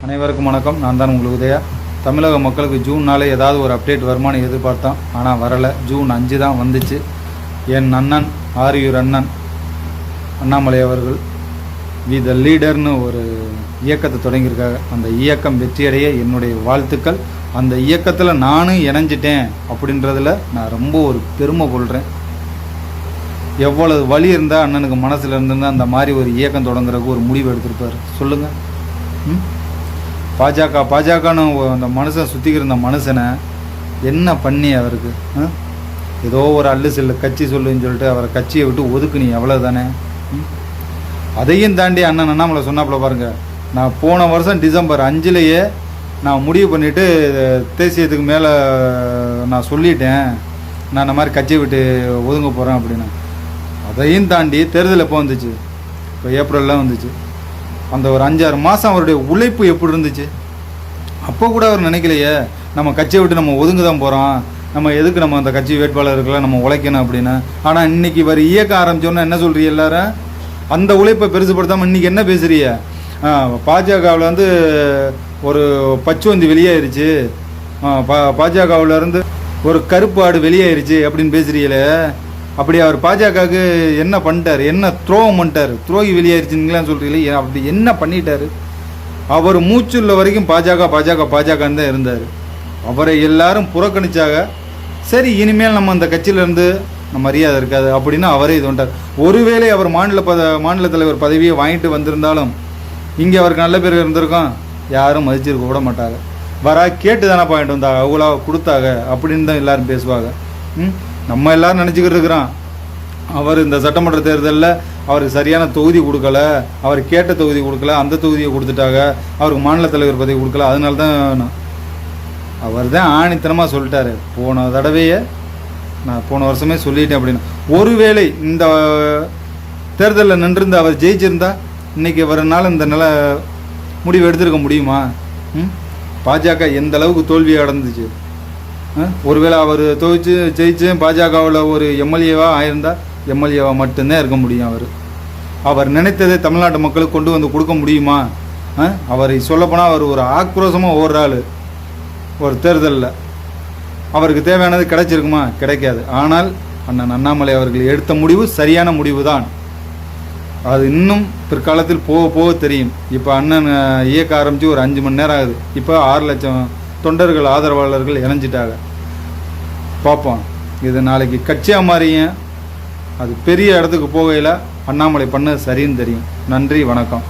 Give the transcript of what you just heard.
அனைவருக்கும் வணக்கம். நான் தான் உங்கள் உதயா. தமிழக மக்களுக்கு ஜூன் நாளே ஏதாவது ஒரு அப்டேட் வருமானம் எதிர்பார்த்தோம், ஆனால் வரலை. ஜூன் 5 தான் வந்துச்சு. என் அண்ணன் ஆரியூர் அண்ணன் அண்ணாமலை அவர்கள் வி த லீடர்னு ஒரு இயக்கத்தை தொடங்கியிருக்காங்க. அந்த இயக்கம் வெற்றியடைய என்னுடைய வாழ்த்துக்கள். அந்த இயக்கத்தில் நானும் இணைஞ்சிட்டேன் அப்படின்றதில் நான் ரொம்ப ஒரு பெருமை கொள்கிறேன். எவ்வளவு வழி இருந்தால் அண்ணனுக்கு மனசில் இருந்திருந்தால் அந்த மாதிரி ஒரு இயக்கம் தொடங்குறதுக்கு ஒரு முடிவு எடுத்திருப்பார் சொல்லுங்கள். பாஜகன்னு அந்த மனுஷன் சுற்றிக்கிற அந்த மனுஷனை என்ன பண்ணி அவருக்கு ஏதோ ஒரு அல்லு செல்லு கட்சி சொல்லுன்னு சொல்லிட்டு அவரை கட்சியை விட்டு ஒதுக்குனி எவ்வளோ தானே. அதையும் தாண்டி அண்ணன் அண்ணாமலை சொன்னாப்புல பாருங்கள், நான் போன வருஷம் டிசம்பர் 5 நான் முடிவு பண்ணிவிட்டு தேசியத்துக்கு மேலே நான் சொல்லிட்டேன், நான் இந்த மாதிரி கட்சியை விட்டு ஒதுங்க போகிறேன் அப்படின்னு. அதையும் தாண்டி தேர்தல் எப்போ வந்துச்சு? இப்போ ஏப்ரலில் வந்துச்சு. அந்த ஒரு 5-6 மாதம் அவருடைய உழைப்பு எப்படி இருந்துச்சு? அப்போ கூட அவர் நினைக்கலையே நம்ம கட்சியை விட்டு நம்ம ஒதுங்க தான் போகிறோம், நம்ம எதுக்கு நம்ம அந்த கட்சி வேட்பாளருக்கெல்லாம் நம்ம உழைக்கணும் அப்படின்னு. ஆனால் இன்றைக்கி இவர் இயக்க ஆரம்பித்தோன்னா என்ன சொல்கிறீ எல்லாரும்? அந்த உழைப்பை பெருசுப்படுத்தாமல் இன்றைக்கி என்ன பேசுறிய? பாஜகவில் ஒரு பச்சுவந்தி வெளியாயிருச்சு, பாஜகவிலேருந்து ஒரு கருப்பு ஆடு வெளியாயிருச்சு அப்படின்னு பேசுகிறீங்களே. அப்படி அவர் பாஜகவுக்கு என்ன பண்ணிட்டார்? என்ன துரோகம் பண்ணிட்டார்? துரோகி வெளியாயிருச்சுங்களான்னு சொல்கிறீங்களே, அப்படி என்ன பண்ணிட்டார்? அவர் மூச்சுள்ள வரைக்கும் பாஜகன்னு தான் இருந்தார். அவரை எல்லாரும் புறக்கணிச்சாங்க. சரி, இனிமேல் நம்ம அந்த கட்சியிலேருந்து நம்ம மரியாதை இருக்காது அப்படின்னு அவரே இது பண்ணிட்டார். ஒருவேளை அவர் மாநில தலைவர் பதவியை வாங்கிட்டு வந்திருந்தாலும் இங்கே அவருக்கு நல்ல பேர் இருந்திருக்கும், யாரும் மதிச்சிருக்க விட மாட்டாங்க. கேட்டு தானே பாயிண்ட் வந்தாங்க, அவ்வளோ கொடுத்தாங்க அப்படின்னு தான் எல்லோரும் பேசுவாங்க. நம்ம எல்லோரும் நினச்சிக்கிட்டு இருக்கிறோம் அவர் இந்த சட்டமன்ற தேர்தலில் அவருக்கு சரியான தொகுதி கொடுக்கல, அவர் கேட்ட தொகுதி கொடுக்கல, அந்த தொகுதியை கொடுத்துட்டாங்க, அவருக்கு மாநில தலைவர் பதவி கொடுக்கல. அதனால தான் அவர் தான் ஆணித்தனமாக சொல்லிட்டாரு. போன தடவையே நான் போன வருஷமே சொல்லிட்டேன் அப்படின்னு. ஒருவேளை இந்த தேர்தலில் நின்றிருந்து அவர் ஜெயிச்சிருந்தா இன்றைக்கி வரனால இந்த நில முடிவு எடுத்திருக்க முடியுமா? பாஜக எந்த அளவுக்கு தோல்வி அடைந்துச்சு. ஒருவேளை அவர் ஜெயிச்சு பாஜகவில் ஒரு எம்எல்ஏவாக ஆயிருந்தால் எம்எல்ஏவாக மட்டும்தான் இருக்க முடியும். அவர் நினைத்ததை தமிழ்நாட்டு மக்களுக்கு கொண்டு வந்து கொடுக்க முடியுமா? அவரை சொல்லப்போனால் அவர் ஒரு ஆக்ரோஷமாக ஓடுறாள். ஒரு தேர்தலில் அவருக்கு தேவையானது கிடைச்சிருக்குமா? கிடைக்காது. ஆனால் அண்ணன் அண்ணாமலை அவர்கள் எடுத்த முடிவு சரியான முடிவு தான். அது இன்னும் பிற்காலத்தில் போக போக தெரியும். இப்போ அண்ணன் இயக்க ஆரம்பித்து ஒரு 5 மணி நேரம் ஆகுது. இப்போ 6 லட்சம் தொண்டர்கள் ஆதரவாளர்கள் இணைஞ்சிட்டாங்க. பார்ப்போம், இது நாளைக்கு கட்சியாக மாறியும் அது பெரிய இடத்துக்கு போகையில் அண்ணாமலை பண்ண சரின்னு தெரியும். நன்றி, வணக்கம்.